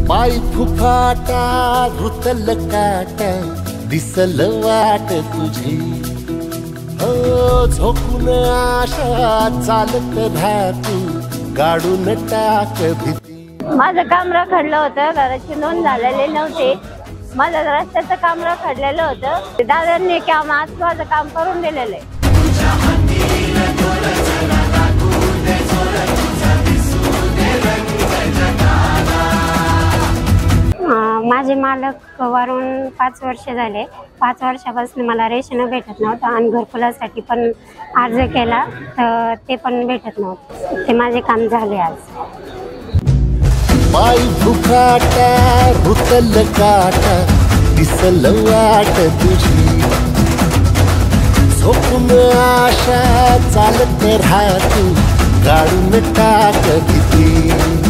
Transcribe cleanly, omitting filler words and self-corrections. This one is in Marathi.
पाय फुफाटा रुतल काटा दिसल वाट तुझी हो झोकून आशा चालत राहतू गाडून टाक भीती। माझं काम रखडलं होतं, घराची नोंद झालेली नव्हती, माझं रस्त्याचं काम रखडलेलं होतं। दादांनी काम आज माझं काम करून दिलेलं आहे। माझे मालक वारून 5 वर्ष झाले। 5 वर्षापासून मला रेशन भेटत नव्हतं आणि घरकुलासाठी पण अर्ज केला तर ते पण भेटत नव्हतं। ते माझे काम झाले आज। पाय फुफाटा रुतल काटा दिसल वाट तुझी झोपून आशा चालत राहतू गाडून टाक भीती।